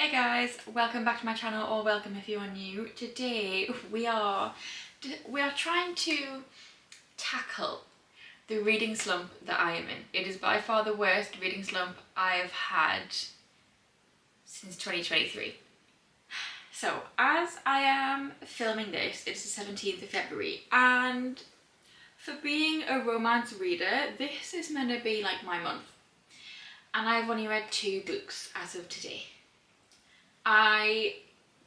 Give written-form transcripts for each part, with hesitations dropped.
Hey guys, welcome back to my channel, or welcome if you are new. Today we are trying to tackle the reading slump that I am in. It is by far the worst reading slump I have had since 2023. So as I am filming this, it's the 17th of February, and for being a romance reader, this is meant to be like my month. And I've only read 2 books as of today. I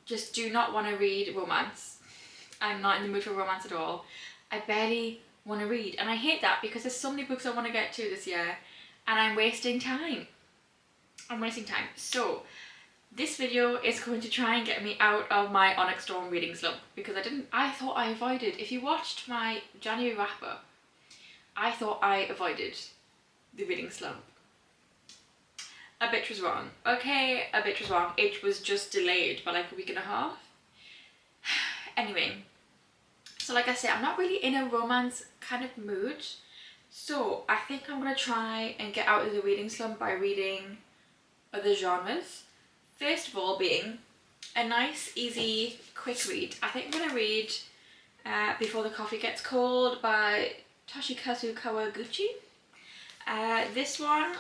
just do not want to read romance. I'm not in the mood for romance at all. I barely want to read, and I hate that because there's so many books I want to get to this year and I'm wasting time. So this video is going to try and get me out of my Onyx Storm reading slump, because I thought I avoided, if you watched my January wrap up, I thought I avoided the reading slump. A bit was wrong. Okay, a bit was wrong. It was just delayed by like a week and a half. Anyway, so like I said, I'm not really in a romance kind of mood. So I think I'm going to try and get out of the reading slump by reading other genres. First of all being a nice, easy, quick read. I think I'm going to read Before the Coffee Gets Cold by Toshikazu Kawaguchi. This one,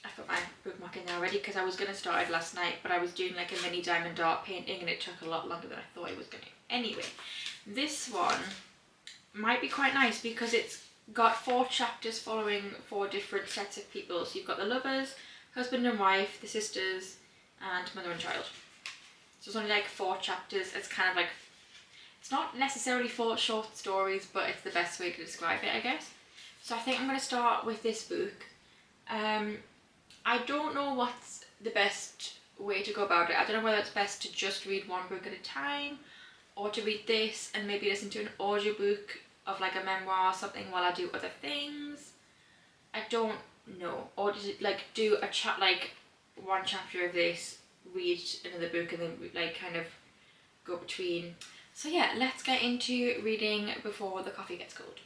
I've got my bookmark in there already because I was going to start it last night, but I was doing like a mini diamond art painting and it took a lot longer than I thought it was going to. Anyway, this one might be quite nice because it's got 4 chapters following 4 different sets of people. So you've got the lovers, husband and wife, the sisters, and mother and child. So it's only like 4 chapters. It's kind of like, it's not necessarily 4 short stories, but it's the best way to describe it, I guess. So I think I'm going to start with this book. I don't know what's the best way to go about it. I don't know whether it's best to just read one book at a time, or to read this and maybe listen to an audiobook of like a memoir or something while I do other things. I don't know. Or does it like do a chat, like one chapter of this, read another book, and then like kind of go between. So yeah, let's get into reading Before the Coffee Gets Cold.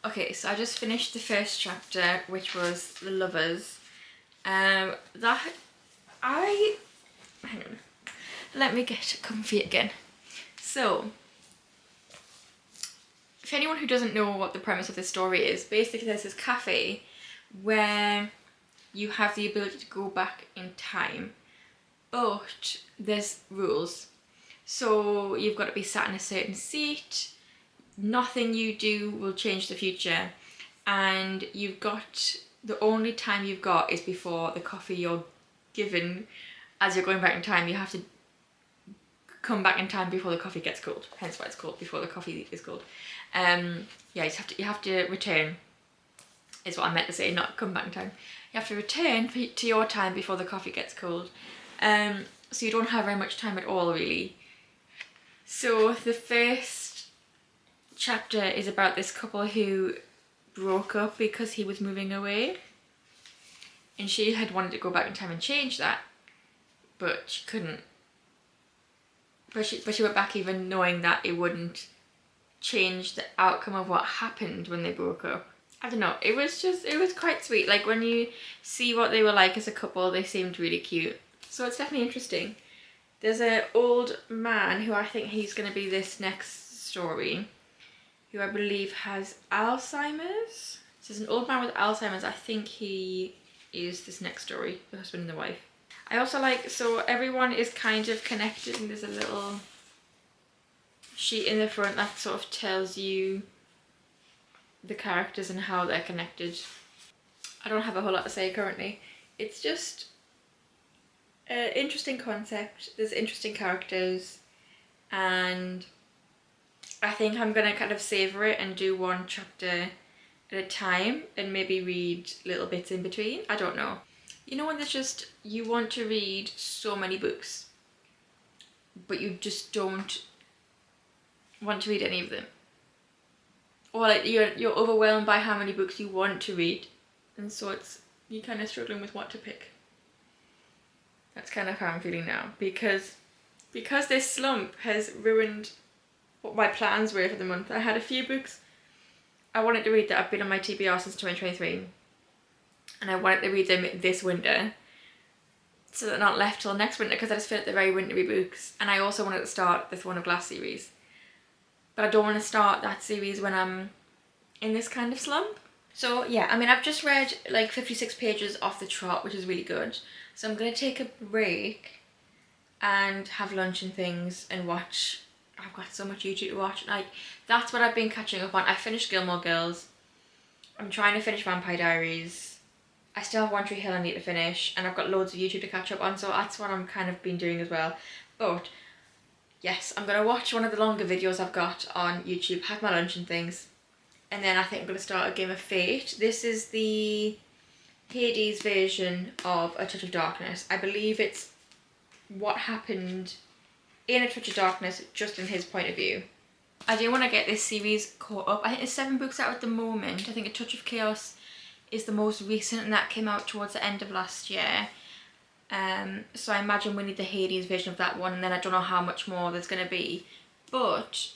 Okay, so I just finished the first chapter, which was The Lovers. Hang on, let me get comfy again. So, if anyone who doesn't know what the premise of this story is, basically there's this cafe where you have the ability to go back in time, but there's rules. So you've got to be sat in a certain seat, nothing you do will change the future, and the only time you've got is before the coffee you're given. As you're going back in time, you have to come back in time before the coffee gets cold, hence why it's called Before the Coffee is Cold. Yeah, you have to return, is what I meant to say, not come back in time. You have to return to your time before the coffee gets cold. So you don't have very much time at all, really. So the first chapter is about this couple who broke up because he was moving away, and she had wanted to go back in time and change that, but she couldn't. But she went back even knowing that it wouldn't change the outcome of what happened when they broke up. I don't know, it was quite sweet. Like when you see what they were like as a couple, they seemed really cute. So it's definitely interesting. There's an old man who I think he's going to be this next story, who I believe has Alzheimer's. So there's an old man with Alzheimer's. I think he is this next story, the husband and the wife. I also like, so everyone is kind of connected, and there's a little sheet in the front that sort of tells you the characters and how they're connected. I don't have a whole lot to say currently. It's just an interesting concept. There's interesting characters, and I think I'm gonna kind of savour it and do one chapter at at a time and maybe read little bits in between. I don't know. You know when there's just, you want to read so many books, but you just don't want to read any of them. Or like you're overwhelmed by how many books you want to read. And so you're kind of struggling with what to pick. That's kind of how I'm feeling now. Because this slump has ruined what my plans were for the month. I had a few books I wanted to read that have been on my TBR since 2023. And I wanted to read them this winter, so they're not left till next winter, because I just feel like they're very wintry books. And I also wanted to start the Throne of Glass series, but I don't want to start that series when I'm in this kind of slump. So yeah, I mean, I've just read like 56 pages off the trot, which is really good. So I'm going to take a break and have lunch and things and watch. I've got so much YouTube to watch. Like, that's what I've been catching up on. I finished Gilmore Girls. I'm trying to finish Vampire Diaries. I still have One Tree Hill I need to finish, and I've got loads of YouTube to catch up on, so that's what I'm kind of been doing as well. But yes, I'm going to watch one of the longer videos I've got on YouTube, have my lunch and things, and then I think I'm going to start a game of Fate. This is the Hades version of A Touch of Darkness. I believe it's what happened in A Touch of Darkness, just in his point of view. I do want to get this series caught up. I think there's 7 books out at the moment. I think A Touch of Chaos is the most recent, and that came out towards the end of last year. So I imagine we need the Hades version of that one, and then I don't know how much more there's going to be. But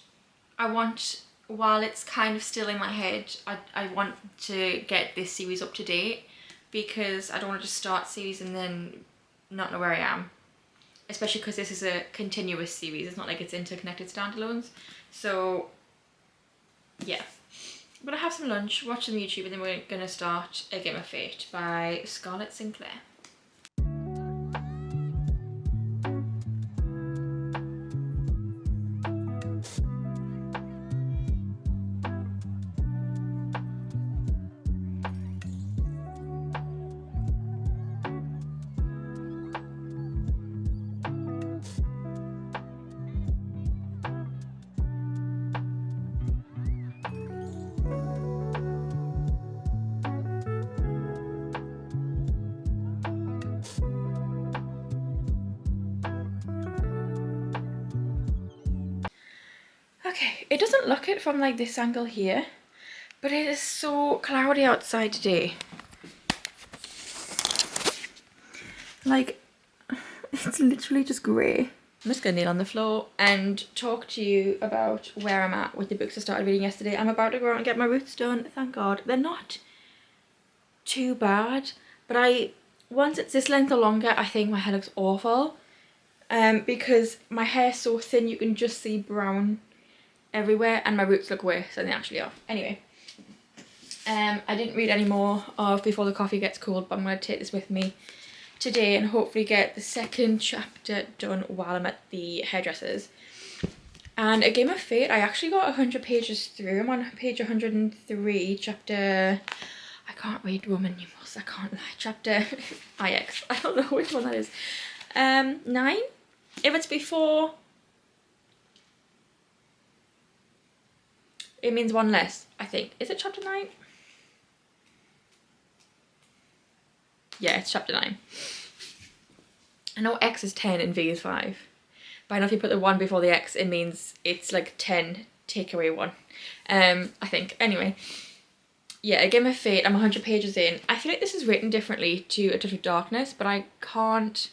I want, while it's kind of still in my head, I want to get this series up to date, because I don't want to just start series and then not know where I am. Especially because this is a continuous series, it's not like it's interconnected standalones. So yeah. I'm going to have some lunch, watch some YouTube, and then we're going to start A Game of Fate by Scarlett Sinclair. Okay, it doesn't look it from like this angle here, but it is so cloudy outside today. Like, it's literally just grey. I'm just gonna kneel on the floor and talk to you about where I'm at with the books I started reading yesterday. I'm about to go out and get my roots done, thank God. They're not too bad, but once it's this length or longer, I think my hair looks awful. Because my hair's so thin you can just see brown everywhere, and my roots look worse than they actually are. Anyway, I didn't read any more of Before the Coffee Gets Cold, but I'm going to take this with me today and hopefully get the second chapter done while I'm at the hairdresser's. And A Game of Fate, I actually got 100 pages through. I'm on page 103, chapter... I can't read Roman numerals, I can't lie. Chapter IX, I don't know which one that is. 9? If it's before... it means one less, I think. Is it chapter 9? Yeah, it's chapter 9. I know X is 10 and V is 5. But I know if you put the 1 before the X, it means it's like 10, take away 1. I think. Anyway. Yeah, A Game of Fate, I'm 100 pages in. I feel like this is written differently to A Touch of Darkness, but I can't...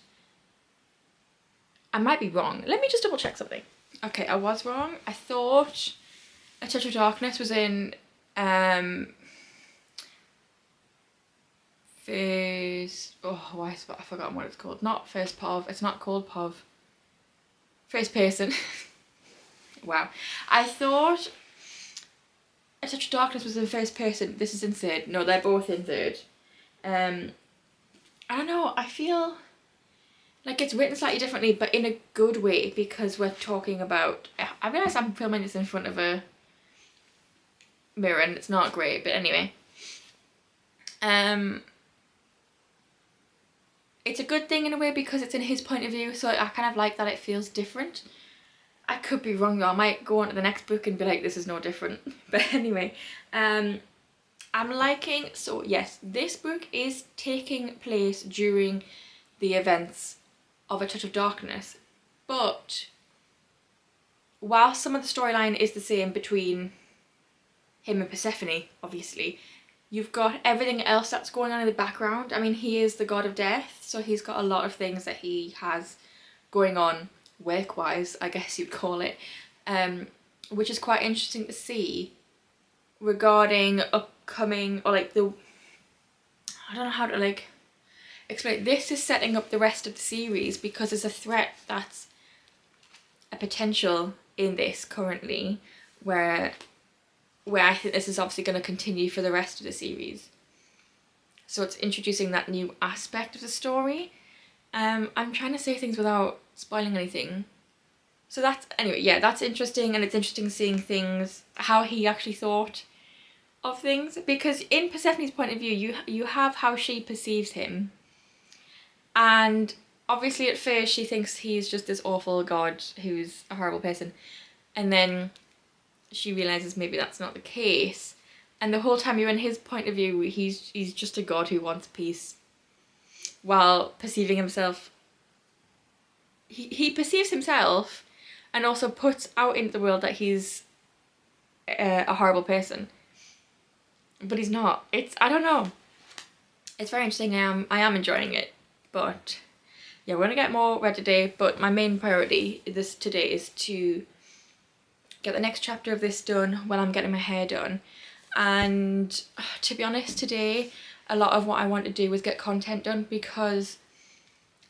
I might be wrong. Let me just double check something. Okay, I was wrong. I thought A Touch of Darkness was in first... oh, why have I forgotten what it's called? Not first Pov. It's not called Pov. First person. Wow. I thought A Touch of Darkness was in first person. This is in third. No, they're both in third. I don't know. I feel like it's written slightly differently, but in a good way, because we're talking about... I realise I'm filming this in front of a mirror and it's not great, but anyway. It's a good thing in a way because it's in his point of view, so I kind of like that it feels different. I could be wrong though, I might go on to the next book and be like, this is no different. But anyway, I I'm liking, so yes, this book is taking place during the events of A Touch of Darkness, but while some of the storyline is the same between him and Persephone, obviously, you've got everything else that's going on in the background. I mean, he is the god of death, so he's got a lot of things that he has going on work-wise, I guess you'd call it, which is quite interesting to see regarding upcoming, or like the, I don't know how to like explain. This is setting up the rest of the series because there's a threat that's a potential in this currently where I think this is obviously going to continue for the rest of the series. So it's introducing that new aspect of the story. I'm trying to say things without spoiling anything. So that's, anyway, yeah, that's interesting, and it's interesting seeing things, how he actually thought of things, because in Persephone's point of view, you have how she perceives him, and obviously at first she thinks he's just this awful god who's a horrible person, and then she realizes maybe that's not the case, and the whole time you're in his point of view, he's just a god who wants peace, while perceiving himself, he perceives himself and also puts out into the world that he's a horrible person, but he's not. I don't know, it's very interesting. I am enjoying it, but yeah, we're gonna get more read today, but my main priority today is to get the next chapter of this done while I'm getting my hair done. And to be honest, today a lot of what I want to do is get content done, because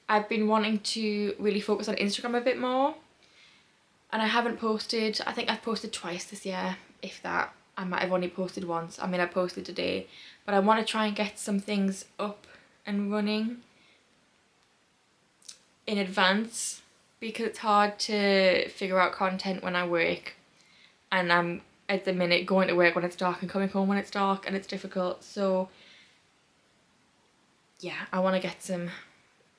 I've been wanting to really focus on Instagram a bit more, and I haven't posted. I think I've posted twice this year, if that. I might have only posted once. I mean, I posted today, but I want to try and get some things up and running in advance, because it's hard to figure out content when I work, and I'm at the minute going to work when it's dark and coming home when it's dark, and it's difficult. So yeah, I want to get some,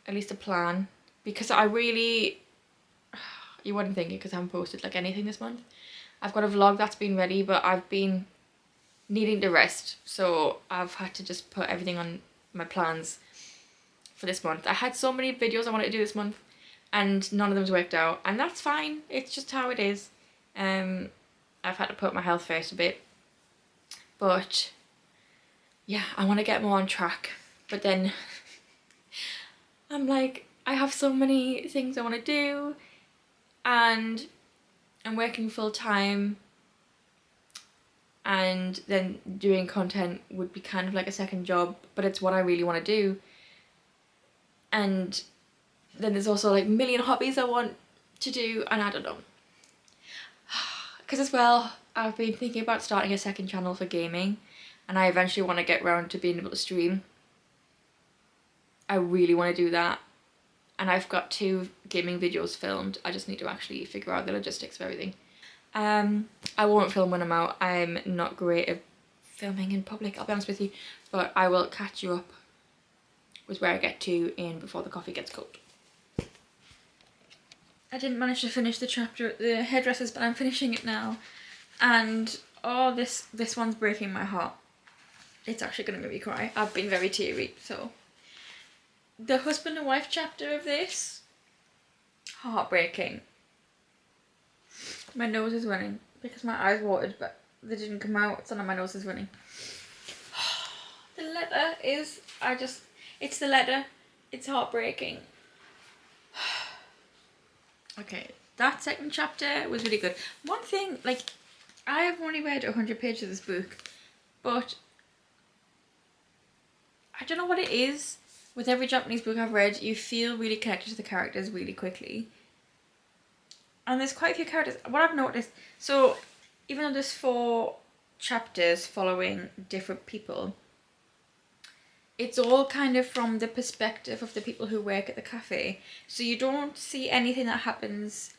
at least a plan, because I really, you wouldn't think it because I haven't posted like anything this month. I've got a vlog that's been ready, but I've been needing to rest, so I've had to just put everything on my plans for this month. I had so many videos I wanted to do this month, and none of them's worked out, and that's fine. It's just how it is. I've had to put my health first a bit, but yeah, I want to get more on track. But then I'm like, I have so many things I want to do, and I'm working full time, and then doing content would be kind of like a second job, but it's what I really want to do. And then there's also like a million hobbies I want to do, and I don't know. Because as well, I've been thinking about starting a second channel for gaming, and I eventually want to get around to being able to stream. I really want to do that, and I've got 2 gaming videos filmed. I just need to actually figure out the logistics of everything. I won't film when I'm out. I'm not great at filming in public, I'll be honest with you, but I will catch you up with where I get to in before the coffee gets cold. I didn't manage to finish the chapter at the hairdressers, but I'm finishing it now, and oh, this one's breaking my heart. It's actually going to make me cry. I've been very teary, so. The husband and wife chapter of this, heartbreaking. My nose is running because my eyes watered, but they didn't come out, so now my nose is running. The letter is, it's the letter. It's heartbreaking. Okay, that second chapter was really good. One thing, like, I have only read 100 pages of this book, but I don't know what it is. With every Japanese book I've read, you feel really connected to the characters really quickly. And there's quite a few characters. What I've noticed, so even though there's 4 chapters following different people, it's all kind of from the perspective of the people who work at the cafe. So you don't see anything that happens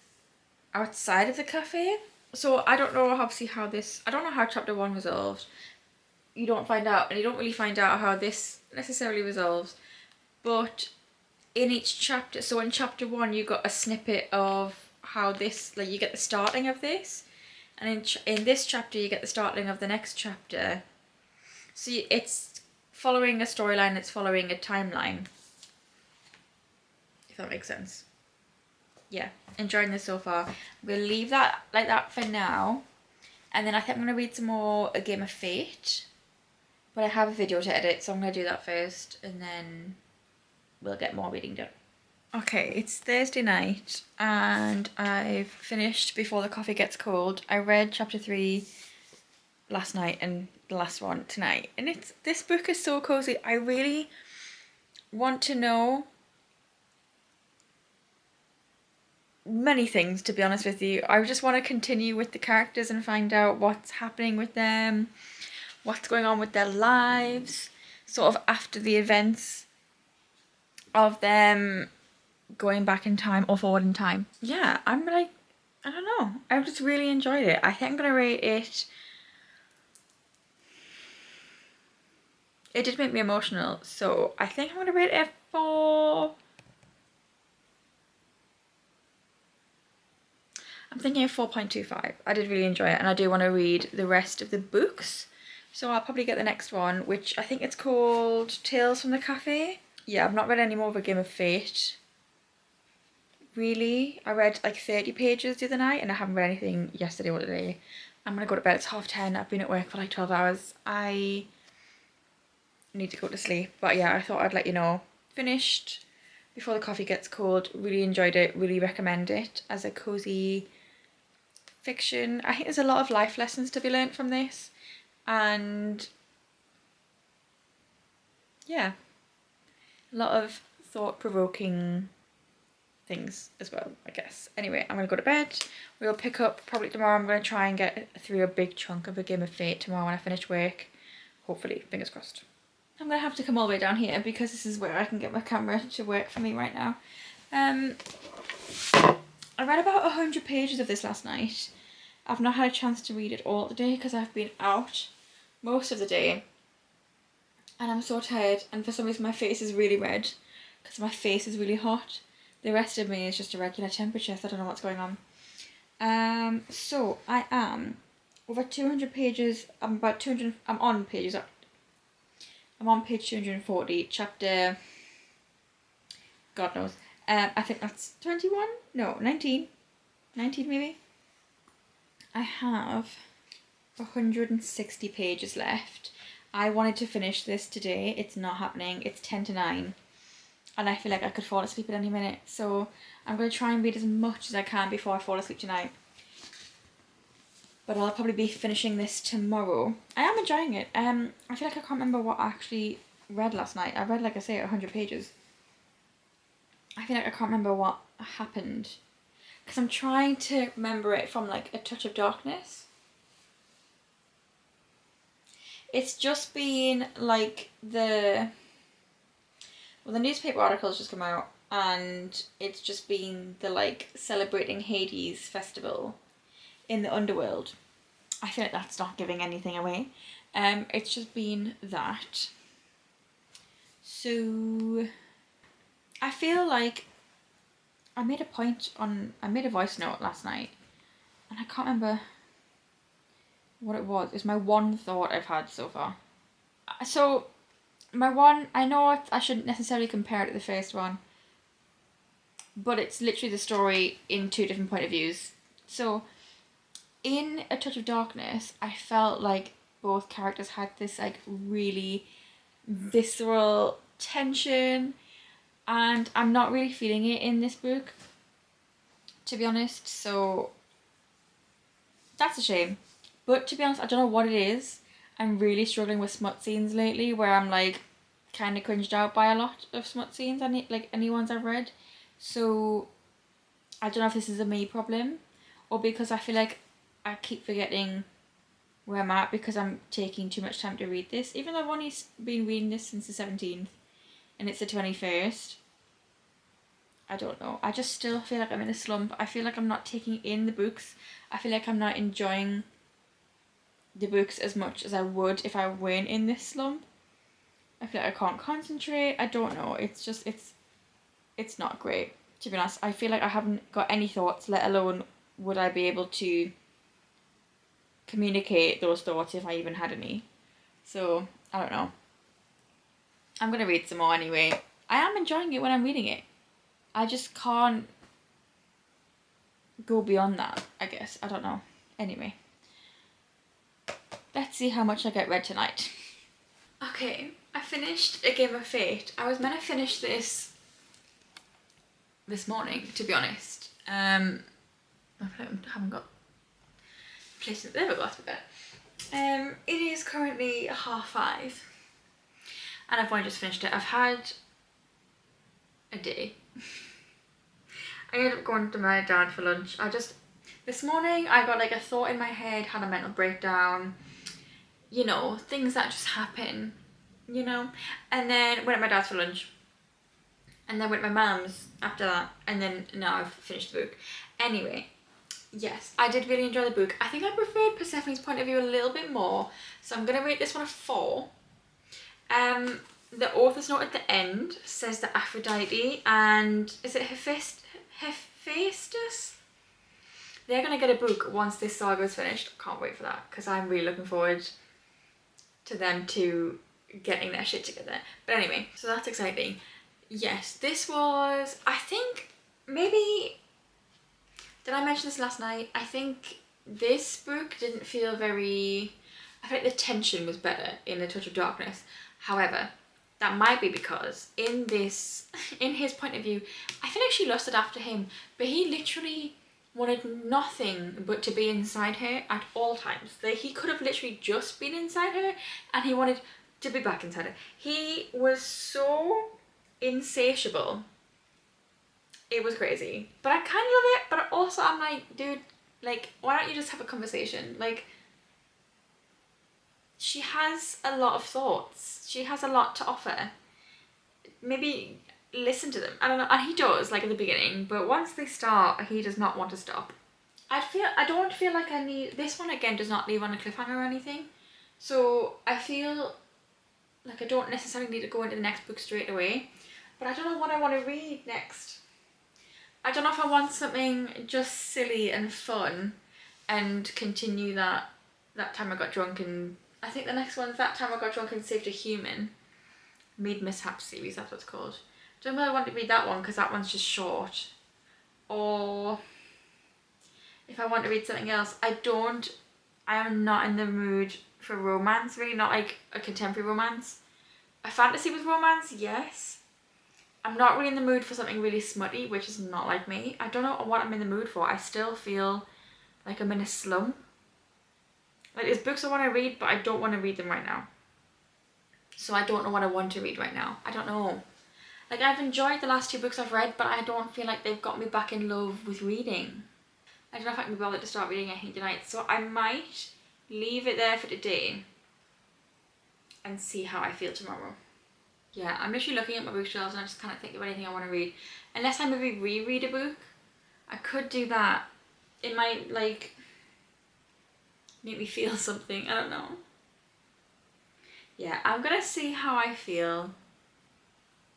outside of the cafe. So I don't know obviously how this, I don't know how chapter 1 resolved. You don't find out, and you don't really find out how this necessarily resolves. But in each chapter, so in chapter 1 you got a snippet of how this, like, you get the starting of this, and in this chapter you get the starting of the next chapter. So it's following a storyline, it's following a timeline. If that makes sense. Yeah, enjoying this so far. We'll leave that like that for now. And then I think I'm going to read some more A Game of Fate. But I have a video to edit, so I'm going to do that first. And then we'll get more reading done. Okay, it's Thursday night. And I've finished Before the Coffee Gets Cold. I read chapter 3 last night and the last one tonight. And this book is so cozy. I really want to know many things, to be honest with you. I just want to continue with the characters and find out what's happening with them, what's going on with their lives, sort of after the events of them going back in time or forward in time. Yeah, I'm like, I don't know. I just really enjoyed it. I think I'm going to rate it. It did make me emotional, so I think I'm going to rate it for... I'm thinking of 4.25. I did really enjoy it, and I do want to read the rest of the books. So I'll probably get the next one, which I think it's called Tales from the Cafe. Yeah, I've not read any more of A Game of Fate. Really, I read like 30 pages the other night, and I haven't read anything yesterday or today. I'm going to go to bed, it's 10:30. I've been at work for like 12 hours. I need to go to sleep. But yeah, I thought I'd let you know. Finished Before the Coffee Gets Cold. Really enjoyed it. Really recommend it as a cozy fiction. I think there's a lot of life lessons to be learnt from this, and yeah, a lot of thought-provoking things as well, I guess. Anyway, I'm gonna go to bed. We'll pick up probably tomorrow. I'm gonna try and get through a big chunk of A Game of Fate tomorrow when I finish work. Hopefully, fingers crossed. I'm gonna have to come all the way down here because this is where I can get my camera to work for me right now. I read about 100 pages of this last night. I've not had a chance to read it all today because I've been out most of the day. And I'm so tired, and for some reason my face is really red because my face is really hot. The rest of me is just a regular temperature, so I don't know what's going on. So I am over 200 pages. I'm about 200. I'm on pages. I'm on page 240, chapter. God knows. I think that's 21. No, 19. 19 maybe. I have 160 pages left. I wanted to finish this today. It's not happening. It's 10 to 9. And I feel like I could fall asleep at any minute. So I'm going to try and read as much as I can before I fall asleep tonight. But I'll probably be finishing this tomorrow. I am enjoying it. I feel like I can't remember what I actually read last night. I read, like I say, 100 pages. I feel like I can't remember what happened. Because I'm trying to remember it from like A Touch of Darkness. It's just been like the newspaper article's just come out, and it's just been the like celebrating Hades festival in the underworld. I feel like that's not giving anything away. It's just been that. So I feel like I made a voice note last night, and I can't remember what it was. It's my one thought I've had so far. So my one, I know I shouldn't necessarily compare it to the first one, but it's literally the story in two different point of views. So in A Touch of Darkness, I felt like both characters had this like really visceral tension, and I'm not really feeling it in this book, to be honest, so that's a shame. But to be honest, I don't know what it is. I'm really struggling with smut scenes lately, where I'm like kind of cringed out by a lot of smut scenes, any ones I've read. So I don't know if this is a me problem, or because I feel like I keep forgetting where I'm at because I'm taking too much time to read this, even though I've only been reading this since the 17th and it's the 21st. I don't know. I just still feel like I'm in a slump. I feel like I'm not taking in the books. I feel like I'm not enjoying the books as much as I would if I weren't in this slump. I feel like I can't concentrate. I don't know. It's just, it's not great, to be honest. I feel like I haven't got any thoughts, let alone would I be able to communicate those thoughts if I even had any. So I don't know. I'm gonna read some more anyway. I am enjoying it when I'm reading it. I just can't go beyond that, I guess. I don't know. Anyway. Let's see how much I get read tonight. Okay, I finished A Game of Fate. I was meant to finish this morning, to be honest. I haven't got place in the glass bit. It is currently 5:30 and I've only just finished it. I've had a day. I ended up going to my dad for lunch. This morning I got like a thought in my head, had a mental breakdown, you know, things that just happen, you know, and then went to my dad's for lunch and then went to my mum's after that, and then now I've finished the book. Anyway, yes, I did really enjoy the book. I think I preferred Persephone's point of view a little bit more, so I'm gonna rate this one a 4. The author's note at the end says that Aphrodite and, is it Hephaestus? They're gonna get a book once this saga is finished. Can't wait for that, because I'm really looking forward to them to getting their shit together. But anyway, so that's exciting. Yes, this was, I think, maybe, did I mention this last night? I think this book didn't feel very, I feel like the tension was better in A Touch of Darkness. However, that might be because in his point of view, I feel like she lusted after him, but he literally wanted nothing but to be inside her at all times. Like, he could have literally just been inside her and he wanted to be back inside her. He was so insatiable. It was crazy. But I kind of love it, but also I'm like, dude, like, why don't you just have a conversation? Like, she has a lot of thoughts. She has a lot to offer. Maybe listen to them. I don't know. And he does, like, at the beginning, but once they start, he does not want to stop. I don't feel like I need, this one again does not leave on a cliffhanger or anything. So I feel like I don't necessarily need to go into the next book straight away, but I don't know what I want to read next. I don't know if I want something just silly and fun and continue that time I got drunk, and I think the next one's That Time I Got Drunk and Saved a Human. Made Mishap series, that's what it's called. Don't know if I want to read that one because that one's just short. Or if I want to read something else, I am not in the mood for romance, really, not like a contemporary romance. A fantasy with romance, yes. I'm not really in the mood for something really smutty, which is not like me. I don't know what I'm in the mood for. I still feel like I'm in a slump. Like, there's books I want to read, but I don't want to read them right now. So I don't know what I want to read right now. I don't know. Like, I've enjoyed the last 2 books I've read, but I don't feel like they've got me back in love with reading. I don't know if I can be bothered to start reading anything tonight, so I might leave it there for today and see how I feel tomorrow. Yeah, I'm literally looking at my bookshelves and I just can't think of anything I want to read. Unless I maybe reread a book, I could do that. It might, like, make me feel something. I don't know. Yeah, I'm gonna see how I feel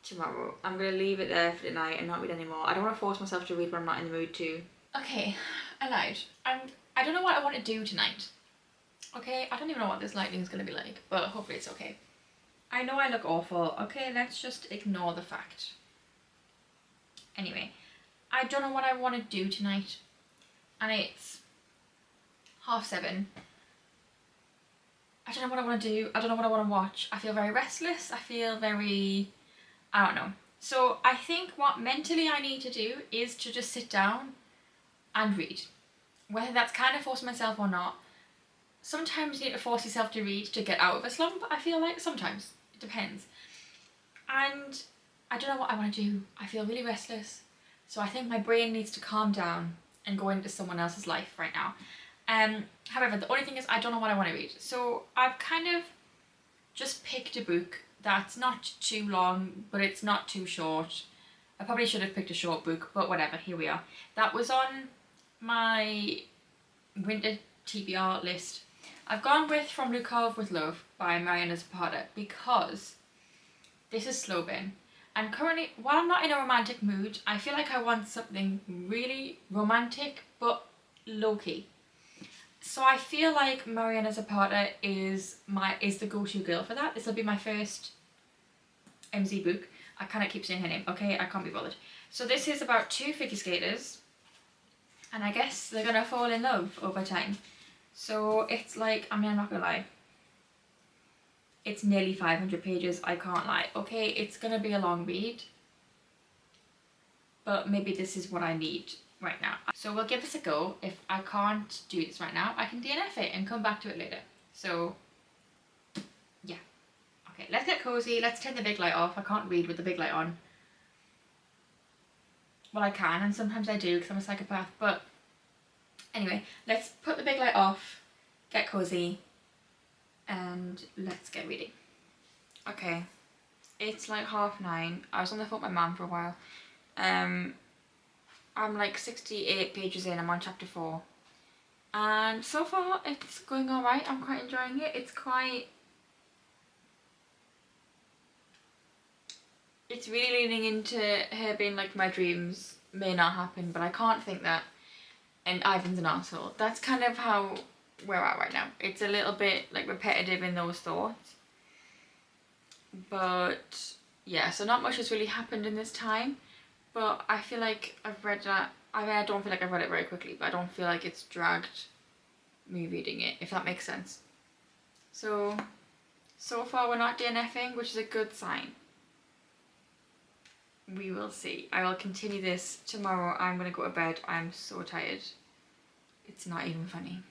tomorrow. I'm gonna leave it there for tonight and not read anymore. I don't want to force myself to read when I'm not in the mood to. Okay, I lied. I don't know what I want to do tonight. Okay, I don't even know what this lighting is gonna be like, but hopefully it's okay. I know I look awful. Okay, let's just ignore the fact. Anyway, I don't know what I want to do tonight, and it's 7:30. I don't know what I want to do. I don't know what I want to watch. I feel very restless. I feel very, I don't know. So I think what mentally I need to do is to just sit down and read. Whether that's kind of forcing myself or not. Sometimes you need to force yourself to read to get out of a slump, I feel like. Sometimes. It depends. And I don't know what I want to do. I feel really restless. So I think my brain needs to calm down and go into someone else's life right now. However, the only thing is I don't know what I want to read. So I've kind of just picked a book that's not too long, but it's not too short. I probably should have picked a short book, but whatever, here we are. That was on my winter TBR list. I've gone with From Lukov with Love by Mariana Zapata because this is slow burn. And currently, while I'm not in a romantic mood, I feel like I want something really romantic but low-key. So I feel like Mariana Zapata is the go-to girl for that. This will be my first MZ book. I cannot keep saying her name, okay? I can't be bothered. So this is about two figure skaters, and I guess they're gonna fall in love over time. So it's like, I mean, I'm not gonna lie, it's nearly 500 pages, I can't lie. Okay, it's gonna be a long read, but maybe this is what I need right now. So we'll give this a go. If I can't do this right now, I can DNF it and come back to it later. So yeah. Okay, let's get cozy. Let's turn the big light off. I can't read with the big light on. Well, I can, and sometimes I do because I'm a psychopath, but anyway, let's put the big light off, get cozy, and let's get reading. Okay, it's like 9:30. I was on the phone with my mum for a while. I'm like 68 pages in, I'm on chapter 4. And so far it's going alright, I'm quite enjoying it. It's really leaning into her being like, my dreams may not happen, but I can't think that, and Ivan's an arsehole. That's kind of how we're at right now. It's a little bit like repetitive in those thoughts. But yeah, so not much has really happened in this time. But I feel like I've read that. I mean, I don't feel like I've read it very quickly, but I don't feel like it's dragged me reading it, if that makes sense. So far we're not DNFing, which is a good sign. We will see. I will continue this tomorrow. I'm gonna go to bed. I'm so tired. It's not even funny.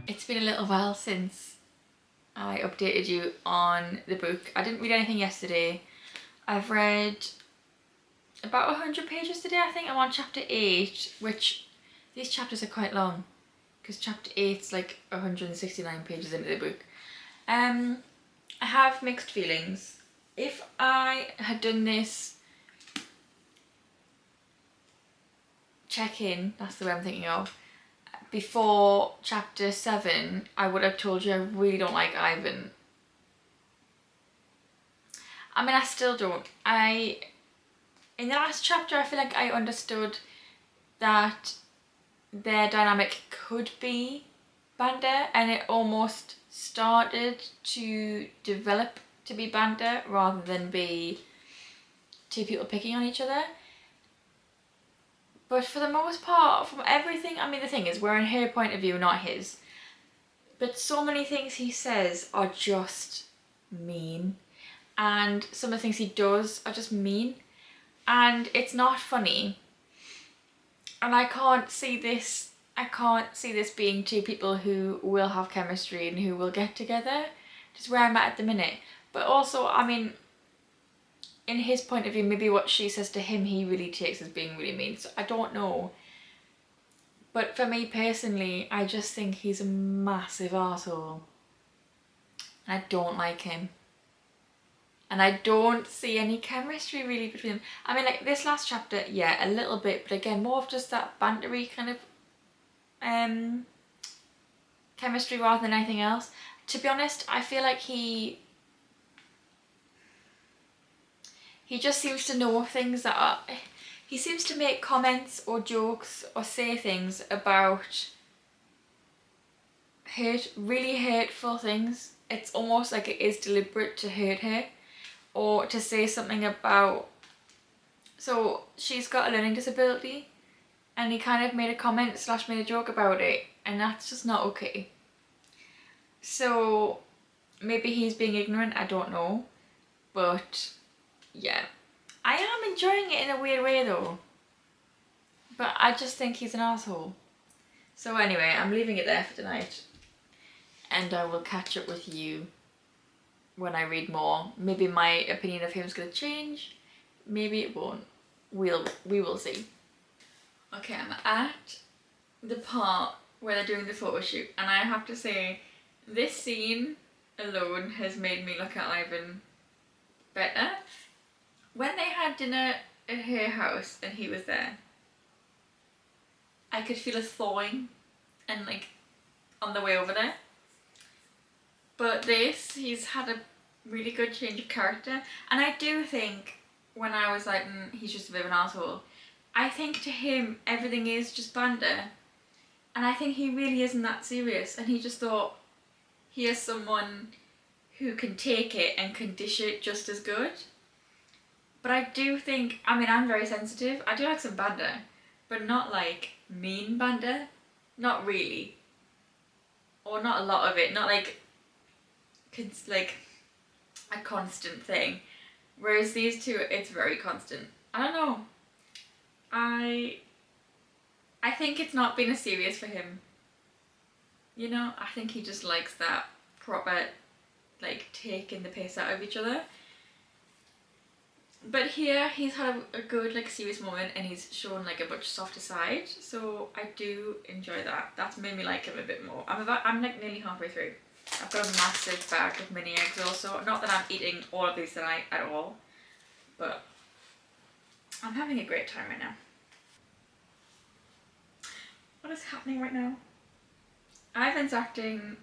It's been a little while since I updated you on the book. I didn't read anything yesterday. I've read about 100 pages today, I think. I'm on chapter 8, which these chapters are quite long because chapter 8's like 169 pages into the book. I have mixed feelings. If I had done this check-in, that's the way I'm thinking of, before chapter 7, I would have told you I really don't like Ivan. I mean, I still don't. In the last chapter, I feel like I understood that their dynamic could be banter, and it almost started to develop to be banter rather than be two people picking on each other. But for the most part, from everything, I mean, the thing is, we're in her point of view, not his. But so many things he says are just mean. And some of the things he does are just mean. And it's not funny. And I can't see this being two people who will have chemistry and who will get together. Just where I'm at the minute. But also, I mean, in his point of view, maybe what she says to him, he really takes as being really mean. So I don't know. But for me personally, I just think he's a massive arsehole. And I don't like him. And I don't see any chemistry really between them. I mean, like this last chapter, yeah, a little bit, but again, more of just that bantery kind of chemistry rather than anything else. To be honest, I feel like he just seems to know things that are... He seems to make comments or jokes or say things about really hurtful things. It's almost like it is deliberate to hurt her or to say something about... So she's got a learning disability and he kind of made a comment / made a joke about it, and that's just not okay. So maybe he's being ignorant, I don't know. But yeah, I am enjoying it in a weird way though. But I just think he's an asshole. So anyway, I'm leaving it there for tonight. And I will catch up with you when I read more. Maybe my opinion of him is going to change. Maybe it won't. we will see. Okay, I'm at the part where they're doing the photo shoot, and I have to say, this scene alone has made me look at Ivan better. When they had dinner at her house and he was there, I could feel a thawing and like on the way over there. But this, he's had a really good change of character, and I do think when I was like, he's just a bit of an asshole, I think to him everything is just banter, and I think he really isn't that serious, and he just thought, here's someone who can take it and can dish it just as good. But I do think, I mean, I'm very sensitive. I do like some banter, but not like mean banter. Not really. Or not a lot of it. Not like a constant thing. Whereas these two, it's very constant. I don't know. I think it's not been as serious for him. You know, I think he just likes that proper, like, taking the piss out of each other. But here, he's had a good, like, serious moment, and he's shown, like, a much softer side. So I do enjoy that. That's made me like him a bit more. I'm like nearly halfway through. I've got a massive bag of mini eggs also. Not that I'm eating all of these tonight at all, but I'm having a great time right now. What is happening right now? Ivan's acting...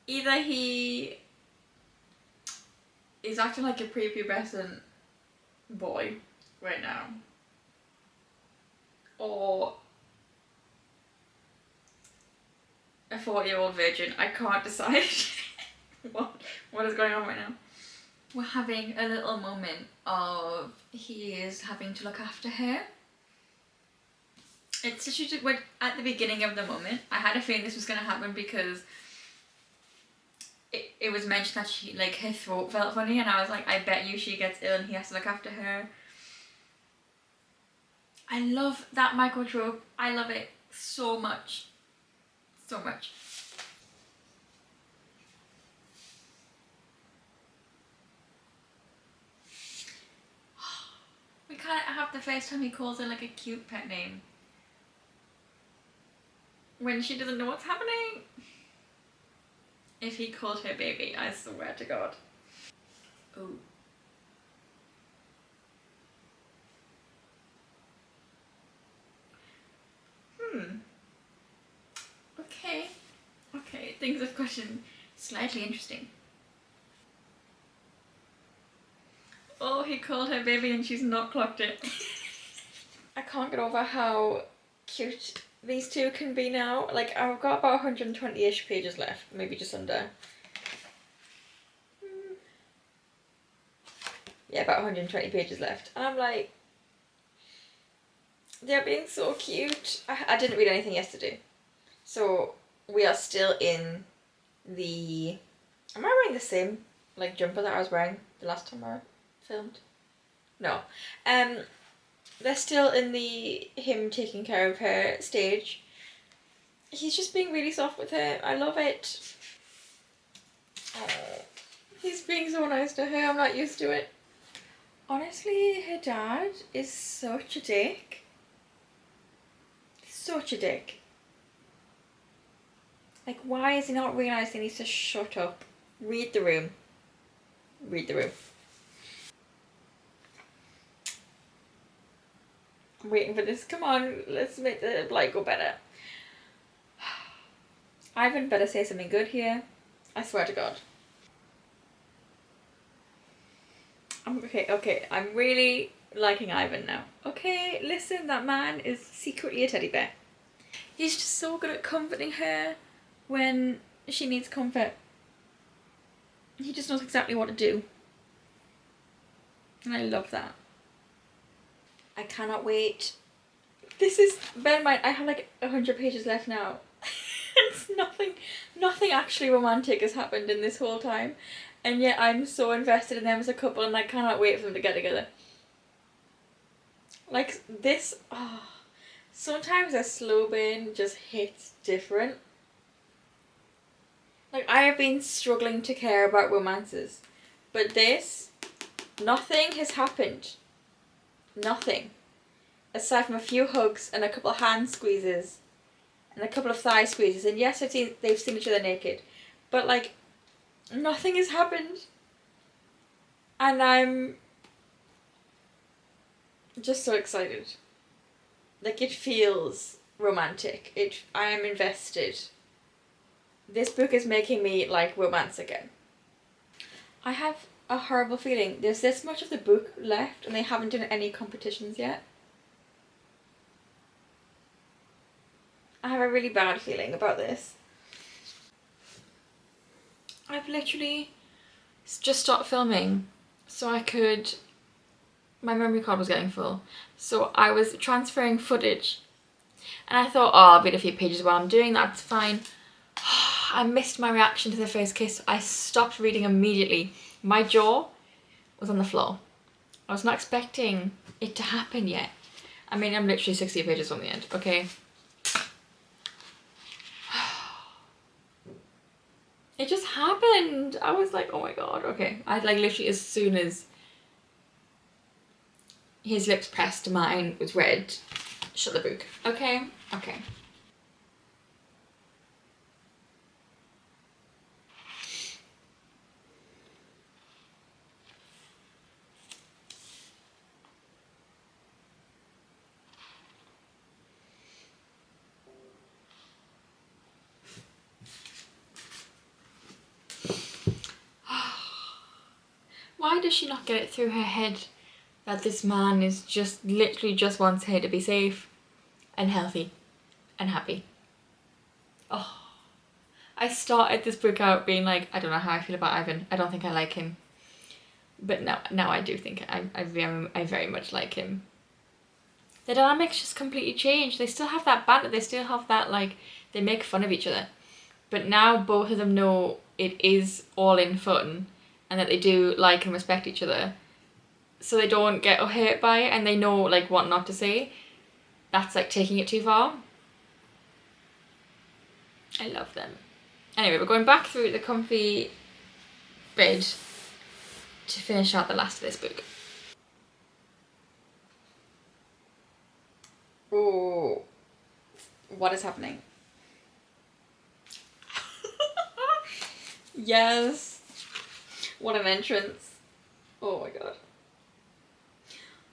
Either he is acting like a prepubescent boy right now, or a 40-year-old virgin. I can't decide what is going on right now. We're having a little moment of he is having to look after her. It's such a, at the beginning of the moment, I had a feeling this was going to happen because it was mentioned that she, like, her throat felt funny, and I was like, I bet you she gets ill and he has to look after her. I love that micro trope. I love it so much. So much. We can't have the first time he calls her like a cute pet name when she doesn't know what's happening. If he called her baby, I swear to God. Oh. Okay, things have gotten slightly interesting. Oh, he called her baby and she's not clocked it. I can't get over how cute these two can be now. Like, I've got about 120-ish pages left, maybe just under. Yeah, about 120 pages left. And I'm like, they're being so cute. I didn't read anything yesterday. So, we are still in the... Am I wearing the same, like, jumper that I was wearing the last time I filmed? No. They're still in the him taking care of her stage. He's just being really soft with her. I love it. He's being so nice to her. I'm not used to it. Honestly, her dad is such a dick. Such a dick. Like, why is he not realising he needs to shut up? Read the room. Read the room. I'm waiting for this. Come on, let's make the light go better. Ivan better say something good here. I swear to God. Okay, I'm really liking Ivan now. Okay, listen, that man is secretly a teddy bear. He's just so good at comforting her when she needs comfort. He just knows exactly what to do. And I love that. I cannot wait. This is, bear in mind, I have like 100 pages left now. It's nothing actually romantic has happened in this whole time. And yet I'm so invested in them as a couple and I cannot wait for them to get together. Like this, sometimes a slow burn just hits different. Like, I have been struggling to care about romances, but this, Nothing has happened. Nothing. Aside from a few hugs and a couple of hand squeezes and a couple of thigh squeezes. And yes, they've seen each other naked. But like, nothing has happened. And I'm just so excited. Like, it feels romantic. I am invested. This book is making me like romance again. I have a horrible feeling there's this much of the book left and they haven't done any competitions yet. I have a really bad feeling about this. I've literally just stopped filming so my memory card was getting full. So I was transferring footage and I thought, oh, I'll read a few pages while I'm doing that, it's fine. I missed my reaction to the first kiss. I stopped reading immediately. My jaw was on the floor. I was not expecting it to happen yet. I mean, I'm literally 60 pages from the end, okay? It just happened. I was like, oh my god, okay. I like literally as soon as his lips pressed to mine was red, shut the book. Okay? Okay. Why does she not get it through her head that this man is just literally just wants her to be safe and healthy and happy? Oh, I started this book out being like, I don't know how I feel about Ivan. I don't think I like him. But now I do think I very much like him. The dynamics just completely changed. They still have that banter. They still have that, like, they make fun of each other. But now both of them know it is all in fun and that they do like and respect each other. So they don't get hurt by it and they know like what not to say. That's like taking it too far. I love them. Anyway, we're going back through the comfy bed to finish out the last of this book. Oh, what is happening? Yes. What an entrance. Oh my god.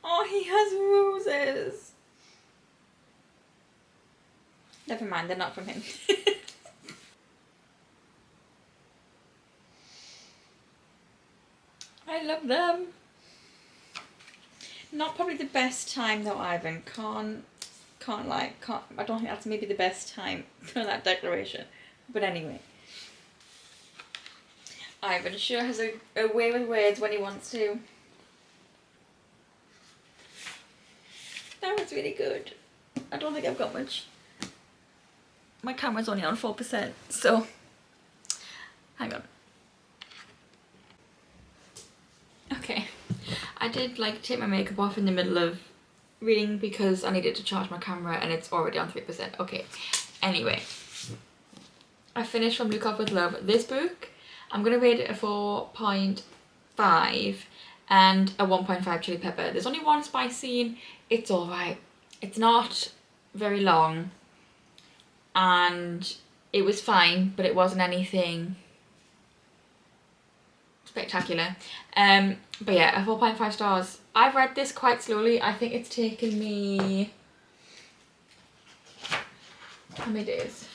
Oh, he has roses. Never mind, they're not from him. I love them. Not probably the best time though, Ivan. Can't lie. I don't think that's maybe the best time for that declaration. But anyway. Ivan sure has a way with words when he wants to. That was really good. I don't think I've got much. My camera's only on 4%, so hang on. Okay, I did like take my makeup off in the middle of reading because I needed to charge my camera and it's already on 3%. Okay, anyway, I finished From Look Up With Love. This book, I'm going to rate it a 4.5 and a 1.5 chili pepper. There's only one spice scene. It's alright. It's not very long and it was fine, but it wasn't anything spectacular. But yeah, a 4.5 stars. I've read this quite slowly. I think it's taken me... how many days?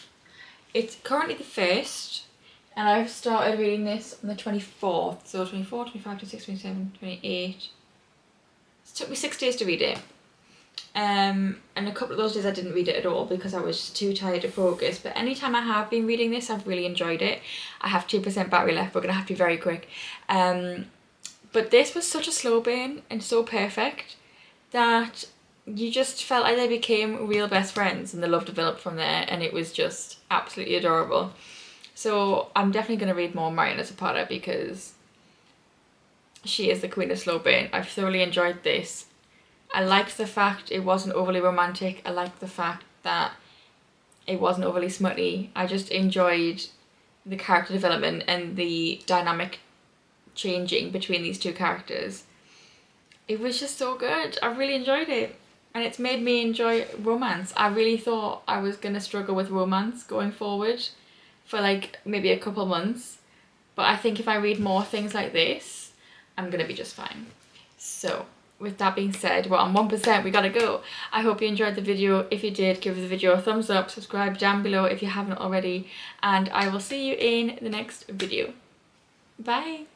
It's currently the 1st and I've started reading this on the 24th. So 24, 25, 26, 27, 28. It took me 6 days to read it. And a couple of those days I didn't read it at all because I was just too tired to focus. But anytime I have been reading this, I've really enjoyed it. I have 2% battery left. We're going to have to be very quick. But this was such a slow burn and so perfect that you just felt like they became real best friends and the love developed from there, and it was just absolutely adorable. So I'm definitely going to read more Mariana Zapata because she is the queen of slow burn. I've thoroughly enjoyed this. I liked the fact it wasn't overly romantic. I liked the fact that it wasn't overly smutty. I just enjoyed the character development and the dynamic changing between these two characters. it was just so good. I really enjoyed it. And it's made me enjoy romance. I really thought I was going to struggle with romance going forward for like maybe a couple months. But I think if I read more things like this, I'm going to be just fine. So with that being said, we're on 1%, we gotta go. I hope you enjoyed the video. If you did, give the video a thumbs up, subscribe down below if you haven't already, and I will see you in the next video. Bye.